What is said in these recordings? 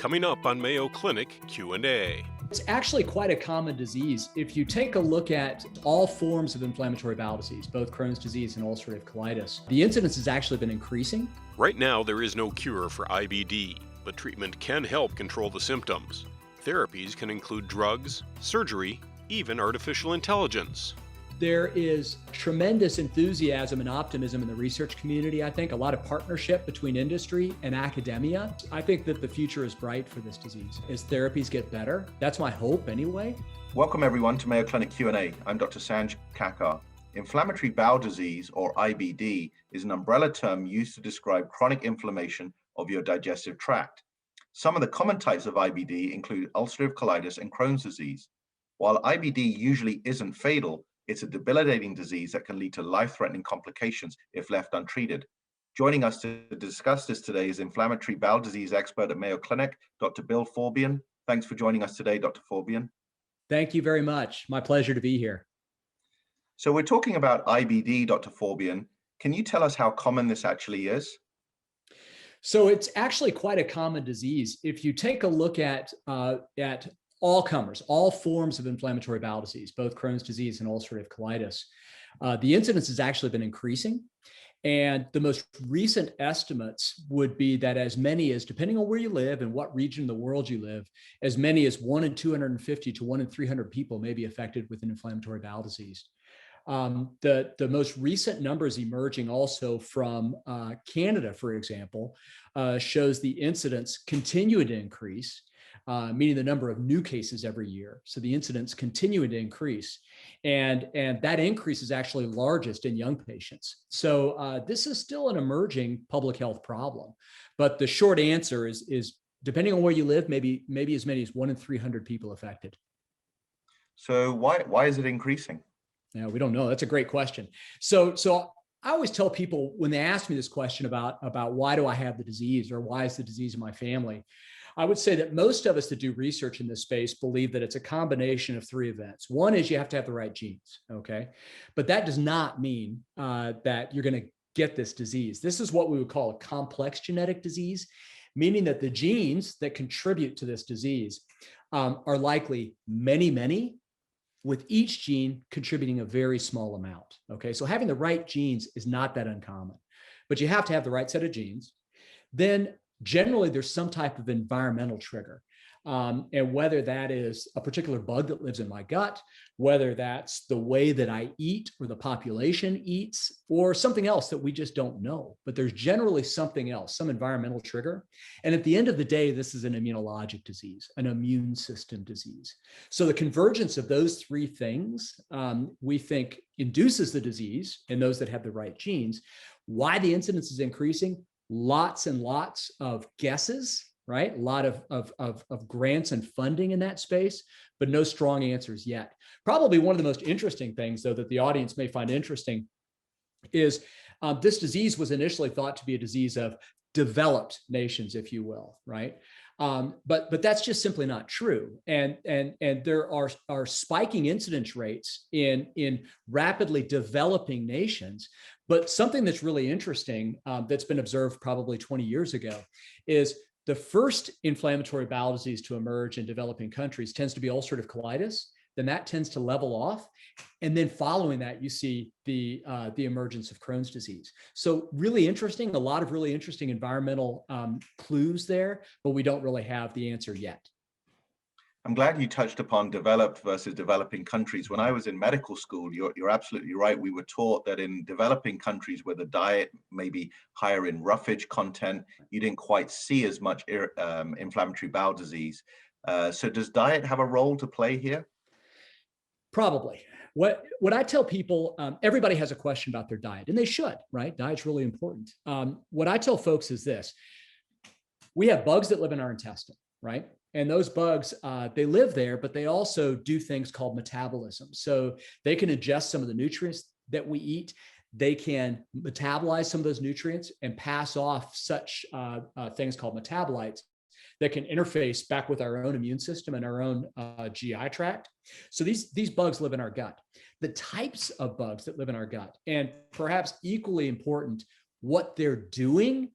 Coming up on Mayo Clinic Q&A. It's actually quite a common disease. If you take a look at all forms of inflammatory bowel disease, both Crohn's disease and ulcerative colitis, the incidence has actually been increasing. Right now, there is no cure for IBD, but treatment can help control the symptoms. Therapies can include drugs, surgery, even artificial intelligence. There is tremendous enthusiasm and optimism in the research community. I think a lot of partnership between industry and academia. I think that the future is bright for this disease as therapies get better. That's my hope anyway. Welcome everyone to Mayo Clinic Q&A. I'm Dr. Sanj Kakar. Inflammatory bowel disease, or IBD, is an umbrella term used to describe chronic inflammation of your digestive tract. Some of the common types of IBD include ulcerative colitis and Crohn's disease. While IBD usually isn't fatal, it's a debilitating disease that can lead to life-threatening complications if left untreated. Joining us to discuss this today is inflammatory bowel disease expert at Mayo Clinic, Dr. Bill Faubion. Thanks for joining us today, Dr. Faubion. Thank you very much. My pleasure to be here. So we're talking about IBD, Dr. Faubion. Can you tell us how common this actually is? So it's actually quite a common disease. If you take a look at all comers, all forms of inflammatory bowel disease, both Crohn's disease and ulcerative colitis, the incidence has actually been increasing. And the most recent estimates would be that as many as, depending on where you live and what region of the world you live, as many as 1 in 250 to 1 in 300 people may be affected with an inflammatory bowel disease. The most recent numbers emerging also from Canada, for example, shows the incidence continuing to increase. Meaning the number of new cases every year. So the incidence continuing to increase. And that increase is actually largest in young patients. So this is still an emerging public health problem. But the short answer is depending on where you live, maybe as many as 1 in 300 people affected. So why is it increasing? Yeah, we don't know. That's a great question. So I always tell people when they ask me this question about why do I have the disease or why is the disease in my family, I would say that most of us that do research in this space believe that it's a combination of 3 events. One is you have to have the right genes, okay? But that does not mean that you're going to get this disease. This is what we would call a complex genetic disease, meaning that the genes that contribute to this disease are likely many, with each gene contributing a very small amount, okay? So having the right genes is not that uncommon, but you have to have the right set of genes. Then generally, there's some type of environmental trigger. And whether that is a particular bug that lives in my gut, whether that's the way that I eat or the population eats, or something else that we just don't know. But there's generally something else, some environmental trigger. And at the end of the day, this is an immunologic disease, an immune system disease. So the convergence of those 3 things, we think induces the disease in those that have the right genes. Why the incidence is increasing? Lots and lots of guesses, right? A lot of grants and funding in that space, but no strong answers yet. Probably one of the most interesting things, though, that the audience may find interesting is this disease was initially thought to be a disease of developed nations, if you will, right? But that's just simply not true. And there are spiking incidence rates in rapidly developing nations. But something that's really interesting that's been observed probably 20 years ago is the first inflammatory bowel disease to emerge in developing countries tends to be ulcerative colitis. Then that tends to level off. And then following that, you see the emergence of Crohn's disease. So really interesting, a lot of really interesting environmental clues there, but we don't really have the answer yet. I'm glad you touched upon developed versus developing countries. When I was in medical school, you're absolutely right. We were taught that in developing countries where the diet may be higher in roughage content, you didn't quite see as much inflammatory bowel disease. So does diet have a role to play here? Probably. What I tell people, everybody has a question about their diet, and they should, right? Diet's really important. What I tell folks is this. We have bugs that live in our intestine, right? And those bugs, they live there, but they also do things called metabolism. So they can ingest some of the nutrients that we eat. They can metabolize some of those nutrients and pass off such things called metabolites that can interface back with our own immune system and our own GI tract. So these bugs live in our gut. The types of bugs that live in our gut, and perhaps equally important, what they're doing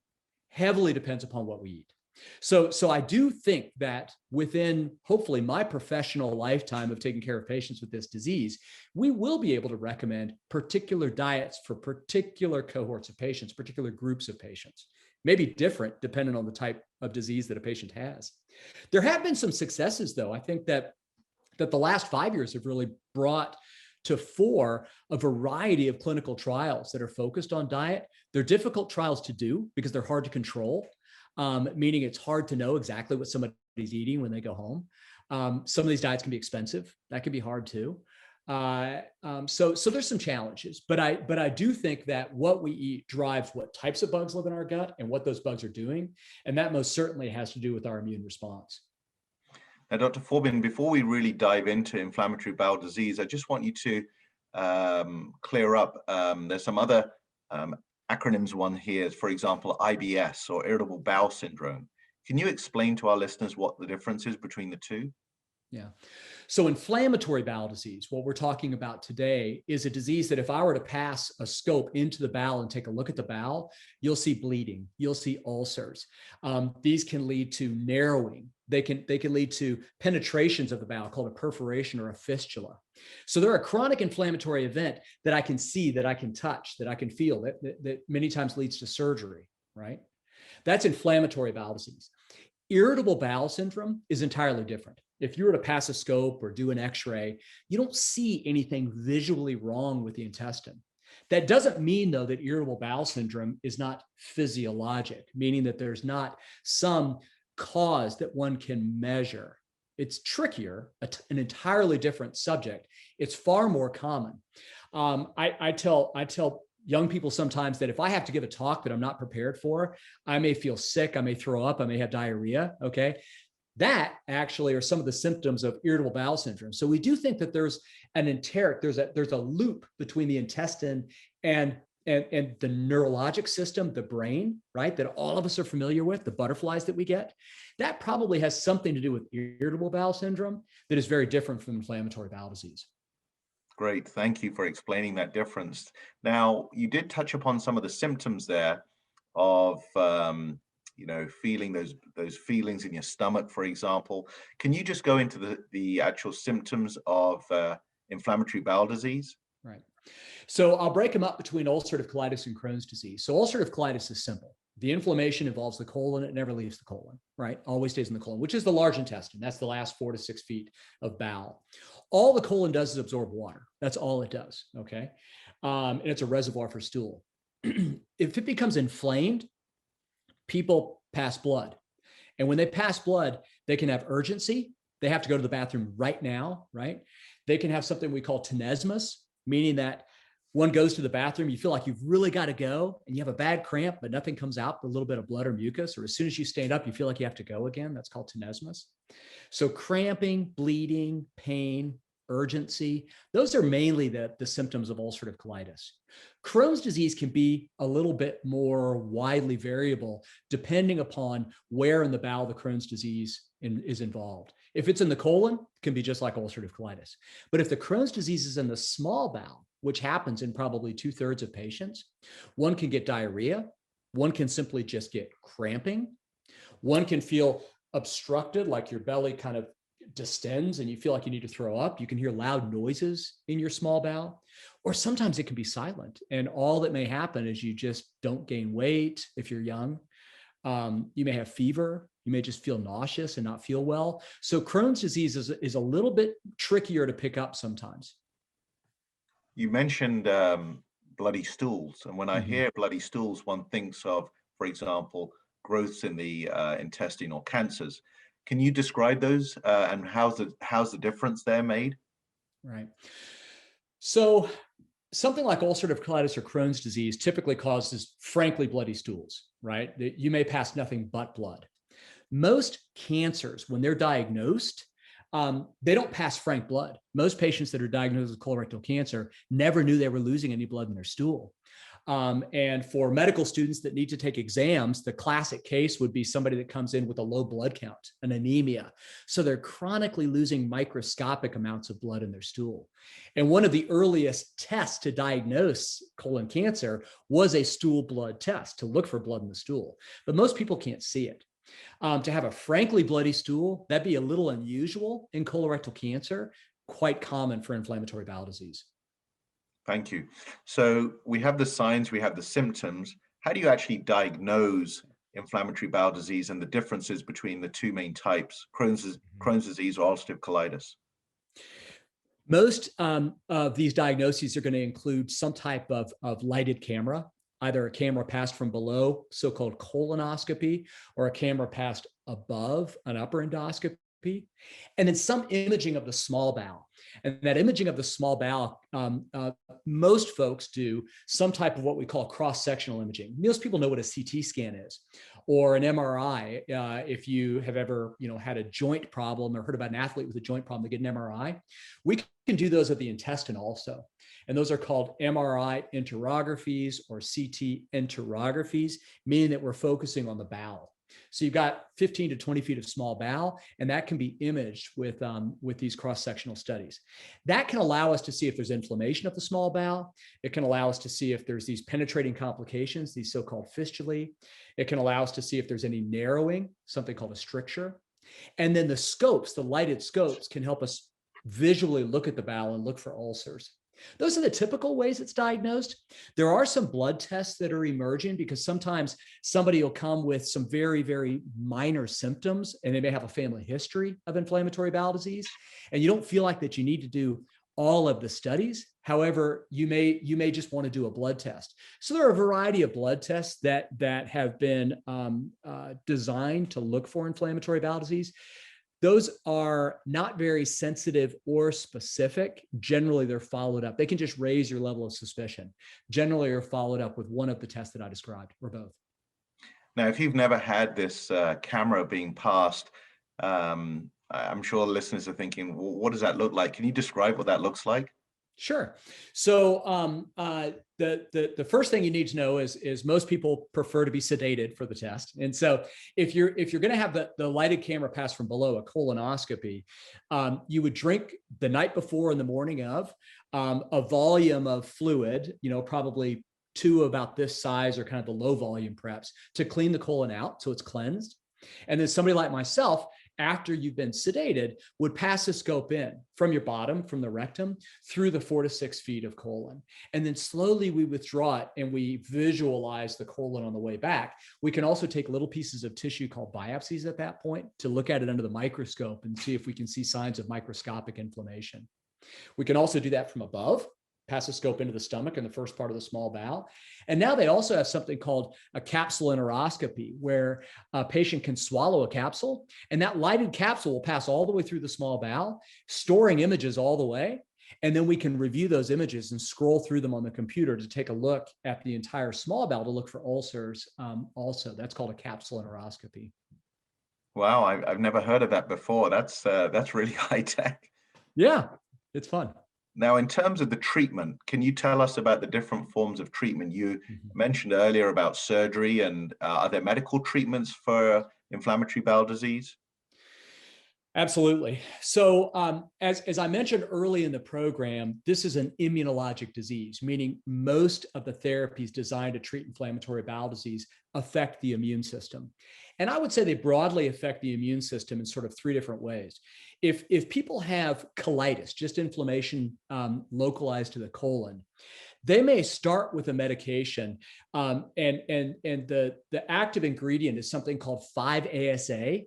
heavily depends upon what we eat. So I do think that within hopefully my professional lifetime of taking care of patients with this disease, we will be able to recommend particular diets for particular cohorts of patients, particular groups of patients, maybe different depending on the type of disease that a patient has. There have been some successes, though. I think that the last 5 years have really brought to fore a variety of clinical trials that are focused on diet. They're difficult trials to do because they're hard to control, meaning it's hard to know exactly what somebody's eating when they go home. Some of these diets can be expensive. That can be hard too. So there's some challenges, but I do think that what we eat drives what types of bugs live in our gut and what those bugs are doing. And that most certainly has to do with our immune response. Now, Dr. Faubion, before we really dive into inflammatory bowel disease, I just want you to clear up. There's some other acronyms one here, for example, IBS or irritable bowel syndrome. Can you explain to our listeners what the difference is between the two? Yeah. So inflammatory bowel disease, what we're talking about today, is a disease that if I were to pass a scope into the bowel and take a look at the bowel, you'll see bleeding, you'll see ulcers. These can lead to narrowing. They can lead to penetrations of the bowel called a perforation or a fistula. So they're a chronic inflammatory event that I can see, that I can touch, that I can feel, that many times leads to surgery, right? That's inflammatory bowel disease. Irritable bowel syndrome is entirely different. If you were to pass a scope or do an x-ray, you don't see anything visually wrong with the intestine. That doesn't mean, though, that irritable bowel syndrome is not physiologic, meaning that there's not some cause that one can measure. It's trickier, an entirely different subject. It's far more common. I tell young people sometimes that if I have to give a talk that I'm not prepared for, I may feel sick, I may throw up, I may have diarrhea, okay? That actually are some of the symptoms of irritable bowel syndrome. So we do think that there's an enteric, there's a loop between the intestine and the neurologic system, the brain, right? That all of us are familiar with, the butterflies that we get. That probably has something to do with irritable bowel syndrome that is very different from inflammatory bowel disease. Great, thank you for explaining that difference. Now, you did touch upon some of the symptoms there of feeling those feelings in your stomach, for example. Can you just go into the actual symptoms of inflammatory bowel disease? Right. So I'll break them up between ulcerative colitis and Crohn's disease. So ulcerative colitis is simple. The inflammation involves the colon. It never leaves the colon, right? Always stays in the colon, which is the large intestine. That's the last 4 to 6 feet of bowel. All the colon does is absorb water. That's all it does, okay? And it's a reservoir for stool. If it becomes inflamed, people pass blood. And when they pass blood, they can have urgency. They have to go to the bathroom right now, right? They can have something we call tenesmus, meaning that one goes to the bathroom, you feel like you've really got to go, and you have a bad cramp, but nothing comes out, but a little bit of blood or mucus, or as soon as you stand up, you feel like you have to go again. That's called tenesmus. So cramping, bleeding, pain, urgency, those are mainly the symptoms of ulcerative colitis. Crohn's disease can be a little bit more widely variable depending upon where in the bowel the Crohn's disease is involved. If it's in the colon, it can be just like ulcerative colitis. But if the Crohn's disease is in the small bowel, which happens in probably 2/3 of patients, one can get diarrhea, one can simply just get cramping, one can feel obstructed, like your belly kind of distends and you feel like you need to throw up. You can hear loud noises in your small bowel, or sometimes it can be silent. And all that may happen is you just don't gain weight if you're young. You may have fever. You may just feel nauseous and not feel well. So Crohn's disease is a little bit trickier to pick up sometimes. You mentioned bloody stools. And when I hear bloody stools, one thinks of, for example, growths in the intestine or cancers. Can you describe those and how's the difference they're made? Right. So something like ulcerative colitis or Crohn's disease typically causes, frankly, bloody stools, right? You may pass nothing but blood. Most cancers, when they're diagnosed, they don't pass frank blood. Most patients that are diagnosed with colorectal cancer never knew they were losing any blood in their stool. And for medical students that need to take exams, the classic case would be somebody that comes in with a low blood count, an anemia. So they're chronically losing microscopic amounts of blood in their stool. And one of the earliest tests to diagnose colon cancer was a stool blood test to look for blood in the stool. But most people can't see it. To have a frankly bloody stool, that'd be a little unusual in colorectal cancer, quite common for inflammatory bowel disease. Thank you. So we have the signs, we have the symptoms. How do you actually diagnose inflammatory bowel disease and the differences between the two main types, Crohn's disease or ulcerative colitis? Most of these diagnoses are going to include some type of lighted camera, either a camera passed from below, so-called colonoscopy, or a camera passed above, an upper endoscopy, and then some imaging of the small bowel. And that imaging of the small bowel, most folks do some type of what we call cross-sectional imaging. Most people know what a CT scan is, or an MRI. If you have ever, had a joint problem or heard about an athlete with a joint problem, they get an MRI. We can do those of the intestine also. And those are called MRI enterographies or CT enterographies, meaning that we're focusing on the bowel. So you've got 15 to 20 feet of small bowel, and that can be imaged with these cross-sectional studies. That can allow us to see if there's inflammation of the small bowel. It can allow us to see if there's these penetrating complications, these so-called fistulae. It can allow us to see if there's any narrowing, something called a stricture. And then the scopes, the lighted scopes, can help us visually look at the bowel and look for ulcers. Those are the typical ways it's diagnosed. There are some blood tests that are emerging because sometimes somebody will come with some very, very minor symptoms, and they may have a family history of inflammatory bowel disease. And you don't feel like that you need to do all of the studies. However, you may just want to do a blood test. So there are a variety of blood tests that have been designed to look for inflammatory bowel disease. Those are not very sensitive or specific. Generally, they're followed up. They can just raise your level of suspicion. Generally, are followed up with one of the tests that I described, or both. Now, if you've never had this camera being passed, I'm sure listeners are thinking, well, what does that look like? Can you describe what that looks like? Sure. So the first thing you need to know is most people prefer to be sedated for the test. And so if you're going to have the lighted camera pass from below, a colonoscopy, you would drink the night before and the morning of a volume of fluid, probably two about this size or kind of the low volume preps to clean the colon out so it's cleansed. And then somebody like myself, after you've been sedated, would pass a scope in from your bottom, from the rectum, through the 4 to 6 feet of colon. And then slowly we withdraw it and we visualize the colon on the way back. We can also take little pieces of tissue called biopsies at that point to look at it under the microscope and see if we can see signs of microscopic inflammation. We can also do that from above, pass a scope into the stomach in the first part of the small bowel. And now they also have something called a capsule enteroscopy, where a patient can swallow a capsule, and that lighted capsule will pass all the way through the small bowel, storing images all the way. And then we can review those images and scroll through them on the computer to take a look at the entire small bowel to look for ulcers also. That's called a capsule enteroscopy. Wow, I've never heard of that before. That's really high tech. Yeah, it's fun. Now, in terms of the treatment, can you tell us about the different forms of treatment? You mentioned earlier about surgery, and are there medical treatments for inflammatory bowel disease? Absolutely. So as I mentioned early in the program, this is an immunologic disease, meaning most of the therapies designed to treat inflammatory bowel disease affect the immune system. And I would say they broadly affect the immune system in sort of three different ways. If people have colitis, just inflammation localized to the colon, they may start with a medication, and the active ingredient is something called 5-ASA.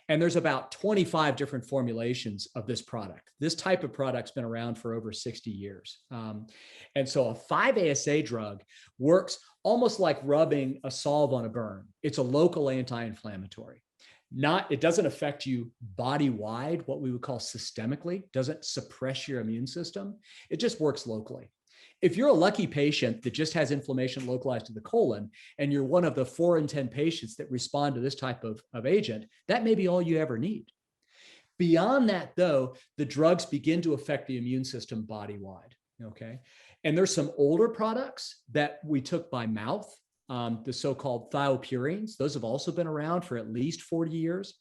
And there's about 25 different formulations of this product. This type of product's been around for over 60 years. And so a 5-ASA drug works almost like rubbing a salve on a burn. It's a local anti-inflammatory. It doesn't affect you body-wide, what we would call systemically, doesn't suppress your immune system. It just works locally. If you're a lucky patient that just has inflammation localized to the colon, and you're one of the 4 in 10 patients that respond to this type of agent, that may be all you ever need. Beyond that, though, the drugs begin to affect the immune system body-wide, okay? And there's some older products that we took by mouth, the so-called thiopurines. Those have also been around for at least 40 years.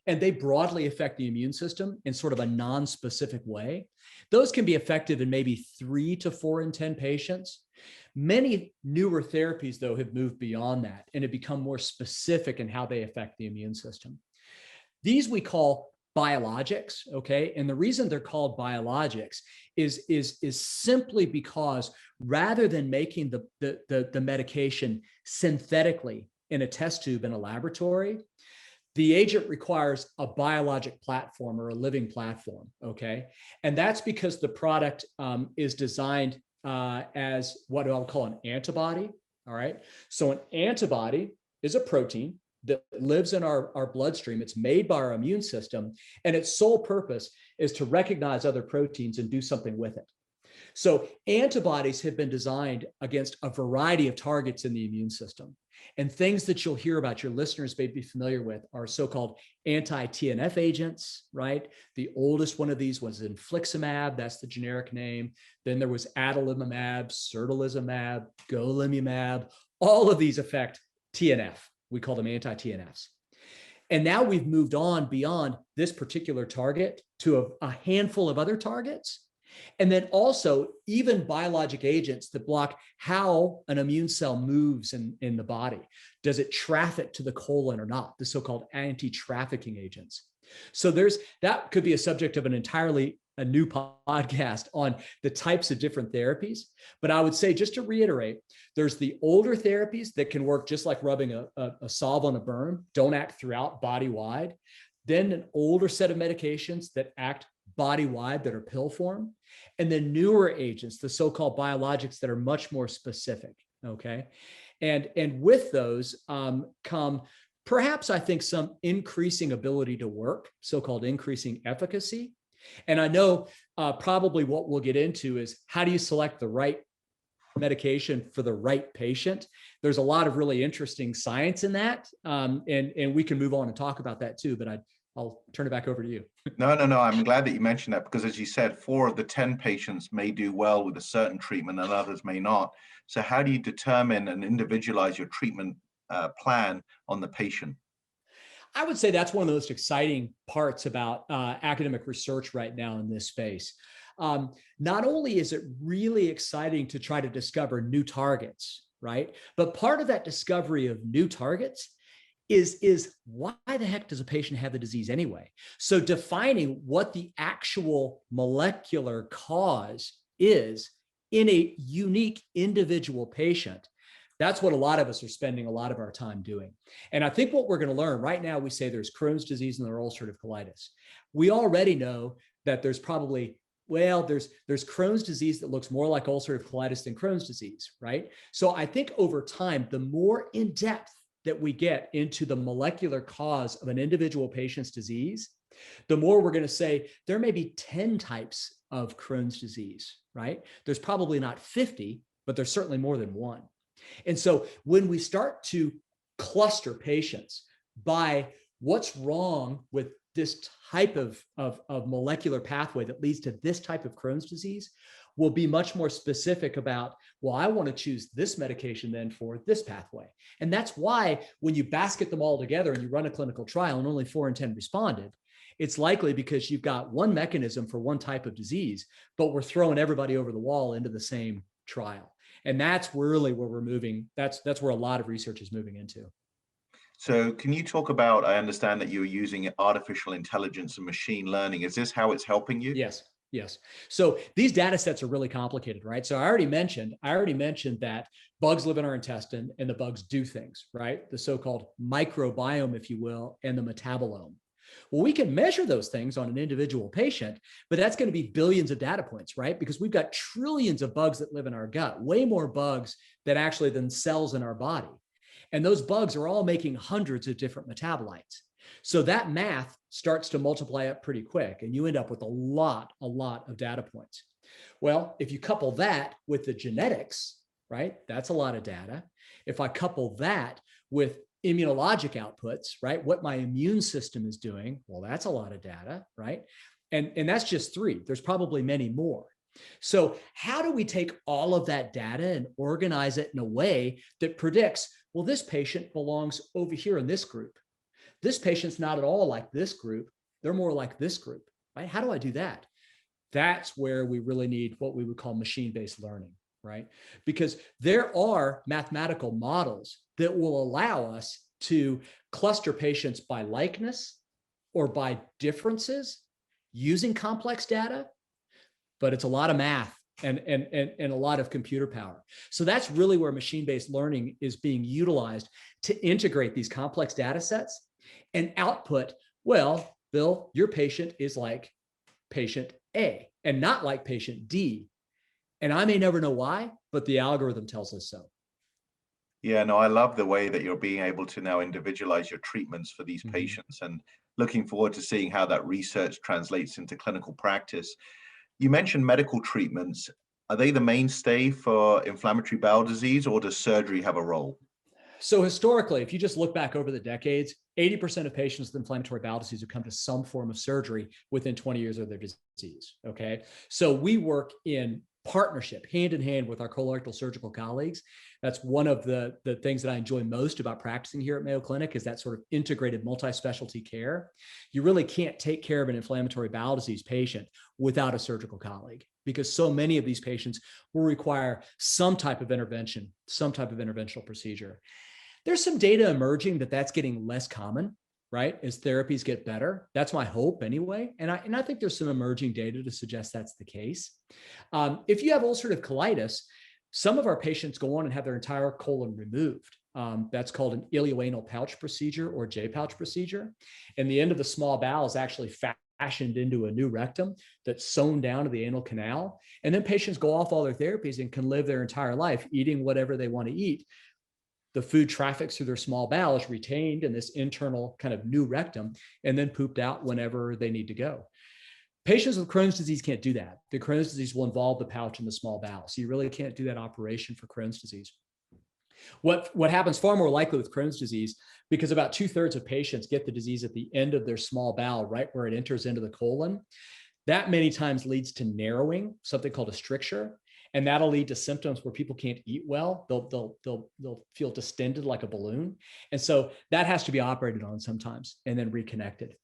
and they broadly affect the immune system in sort of a non-specific way. Those can be effective in maybe 3 to 4 in 10 patients. Many newer therapies, though, have moved beyond that and have become more specific in how they affect the immune system. These we call biologics, okay? And the reason they're called biologics is simply because rather than making the medication synthetically in a test tube in a laboratory, the agent requires a biologic platform or a living platform, okay? And that's because the product is designed as what I'll call an antibody, all right? So an antibody is a protein that lives in our bloodstream. It's made by our immune system, and its sole purpose is to recognize other proteins and do something with it. So antibodies have been designed against a variety of targets in the immune system. And things that you'll hear about, your listeners may be familiar with, are so-called anti-TNF agents, right? The oldest one of these was infliximab, that's the generic name. Then there was adalimumab, certolizumab, golimumab. All of these affect TNF. We call them anti-TNFs. And now we've moved on beyond this particular target to a handful of other targets. And then also even biologic agents that block how an immune cell moves in the body. Does it traffic to the colon or not? The so-called anti-trafficking agents. So that could be a subject of a new podcast on the types of different therapies. But I would say, just to reiterate, there's the older therapies that can work just like rubbing a salve on a burn, don't act throughout body-wide. Then an older set of medications that act body-wide, that are pill form. And then newer agents, the so-called biologics, that are much more specific, okay? And with those come perhaps, I think, some increasing ability to work, so-called increasing efficacy. And I know probably what we'll get into is how do you select the right medication for the right patient? There's a lot of really interesting science in that. And we can move on and talk about that too, but I'll turn it back over to you. No. I'm glad that you mentioned that, because as you said, 4 of the 10 patients may do well with a certain treatment and others may not. So how do you determine and individualize your treatment plan on the patient? I would say that's one of the most exciting parts about academic research right now in this space. Not only is it really exciting to try to discover new targets, right? But part of that discovery of new targets is why the heck does a patient have the disease anyway? So defining what the actual molecular cause is in a unique individual patient, that's what a lot of us are spending a lot of our time doing. And I think what we're going to learn right now, we say there's Crohn's disease and there's ulcerative colitis. We already know that there's probably, there's Crohn's disease that looks more like ulcerative colitis than Crohn's disease, right? So I think over time, the more in depth that we get into the molecular cause of an individual patient's disease, the more we're going to say there may be 10 types of Crohn's disease, right? There's probably not 50, but there's certainly more than one. And so when we start to cluster patients by what's wrong with this type of molecular pathway that leads to this type of Crohn's disease, we'll be much more specific about, well, I want to choose this medication then for this pathway. And that's why when you basket them all together and you run a clinical trial and only 4 in 10 responded, it's likely because you've got one mechanism for one type of disease, but we're throwing everybody over the wall into the same trial. And that's really where we're moving. That's where a lot of research is moving into. So can you talk about, I understand that you're using artificial intelligence and machine learning. Is this how it's helping you? Yes. So these data sets are really complicated, right? So I already mentioned that bugs live in our intestine and the bugs do things, right? The so-called microbiome, if you will, and the metabolome. Well, we can measure those things on an individual patient, but that's going to be billions of data points, right? Because we've got trillions of bugs that live in our gut, way more bugs than cells in our body. And those bugs are all making hundreds of different metabolites. So that math starts to multiply up pretty quick, and you end up with a lot of data points. Well, if you couple that with the genetics, right, that's a lot of data. If I couple that with immunologic outputs, right, what my immune system is doing, well, that's a lot of data, right? And that's just 3. There's probably many more. So how do we take all of that data and organize it in a way that predicts, well, this patient belongs over here in this group. this patient's not at all like this group. They're more like this group, right? How do I do that? That's where we really need what we would call machine-based learning, right? Because there are mathematical models that will allow us to cluster patients by likeness or by differences using complex data, but it's a lot of math and a lot of computer power. So that's really where machine-based learning is being utilized to integrate these complex data sets and output, well, Bill, your patient is like patient A and not like patient D. And I may never know why, but the algorithm tells us so. Yeah, no, I love the way that you're being able to now individualize your treatments for these patients, and looking forward to seeing how that research translates into clinical practice. You mentioned medical treatments. Are they the mainstay for inflammatory bowel disease, or does surgery have a role? So historically, if you just look back over the decades, 80% of patients with inflammatory bowel disease have come to some form of surgery within 20 years of their disease, okay? So we work in partnership, hand in hand with our colorectal surgical colleagues. That's one of the things that I enjoy most about practicing here at Mayo Clinic, is that sort of integrated multi-specialty care. You really can't take care of an inflammatory bowel disease patient without a surgical colleague, because so many of these patients will require some type of intervention, some type of interventional procedure. There's some data emerging that that's getting less common, right, as therapies get better. That's my hope anyway. And I think there's some emerging data to suggest that's the case. If you have ulcerative colitis, some of our patients go on and have their entire colon removed. That's called an ileoanal pouch procedure, or J-pouch procedure. And the end of the small bowel is actually fashioned into a new rectum that's sewn down to the anal canal. And then patients go off all their therapies and can live their entire life eating whatever they want to eat. The food traffics through their small bowel, is retained in this internal kind of new rectum, and then pooped out whenever they need to go. Patients with Crohn's disease can't do that. The Crohn's disease will involve the pouch and the small bowel. So you really can't do that operation for Crohn's disease. What happens far more likely with Crohn's disease, because about 2/3 of patients get the disease at the end of their small bowel, right where it enters into the colon, that many times leads to narrowing, something called a stricture. And that'll lead to symptoms where people can't eat well. They'll feel distended like a balloon. And so that has to be operated on sometimes and then reconnected.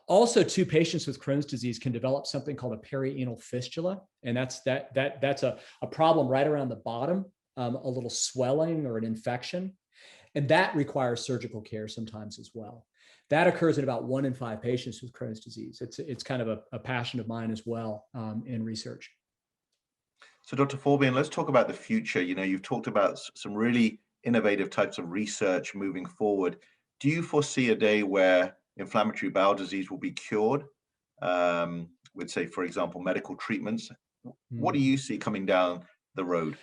Also, too, patients with Crohn's disease can develop something called a perianal fistula. And that's a problem right around the bottom, a little swelling or an infection. And that requires surgical care sometimes as well. That occurs in about 1 in 5 patients with Crohn's disease. It's kind of a passion of mine as well in research. So Dr. Faubion, let's talk about the future. You know, you've talked about some really innovative types of research moving forward. Do you foresee a day where inflammatory bowel disease will be cured with, say, for example, medical treatments? What do you see coming down the road?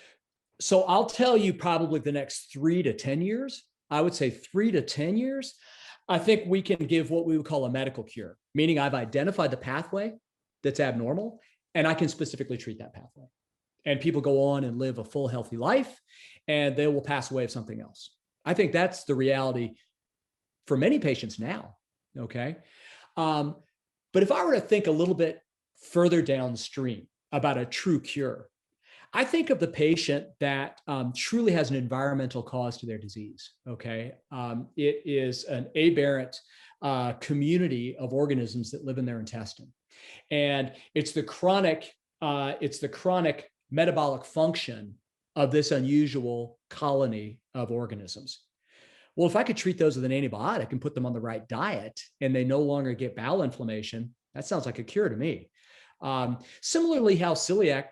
So I'll tell you, probably the next 3 to 10 years, I would say 3 to 10 years, I think we can give what we would call a medical cure, meaning I've identified the pathway that's abnormal and I can specifically treat that pathway. And people go on and live a full, healthy life, and they will pass away of something else. I think that's the reality for many patients now, okay? But if I were to think a little bit further downstream about a true cure, I think of the patient that truly has an environmental cause to their disease, okay? It is an aberrant community of organisms that live in their intestine. And it's the chronic metabolic function of this unusual colony of organisms. Well, if I could treat those with an antibiotic and put them on the right diet and they no longer get bowel inflammation, that sounds like a cure to me. Similarly, how celiac,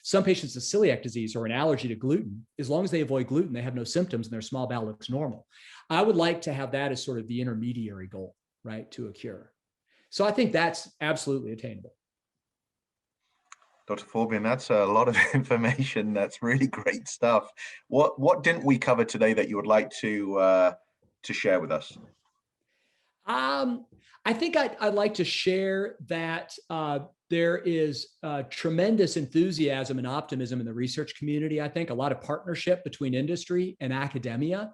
some patients with celiac disease or an allergy to gluten, as long as they avoid gluten, they have no symptoms and their small bowel looks normal. I would like to have that as sort of the intermediary goal, right, to a cure. So I think that's absolutely attainable. Dr. Faubion, that's a lot of information. That's really great stuff. What didn't we cover today that you would like to share with us? I think I'd like to share that there is tremendous enthusiasm and optimism in the research community. I think a lot of partnership between industry and academia.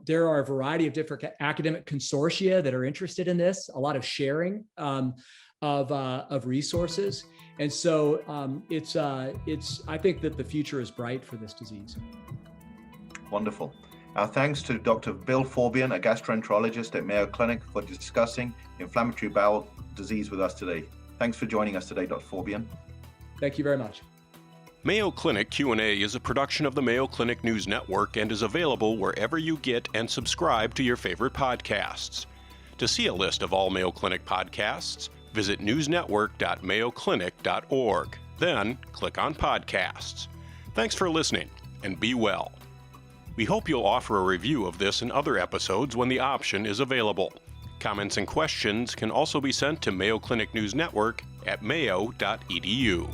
There are a variety of different academic consortia that are interested in this, a lot of sharing of resources. And so I think that the future is bright for this disease. Wonderful. Our thanks to Dr. Bill Faubion, a gastroenterologist at Mayo Clinic, for discussing inflammatory bowel disease with us today. Thanks for joining us today, Dr. Faubion. Thank you very much. Mayo Clinic Q&A is a production of the Mayo Clinic News Network and is available wherever you get and subscribe to your favorite podcasts. To see a list of all Mayo Clinic podcasts, visit newsnetwork.mayoclinic.org. Then click on Podcasts. Thanks for listening, and be well. We hope you'll offer a review of this and other episodes when the option is available. Comments and questions can also be sent to Mayo Clinic News Network at mayo.edu.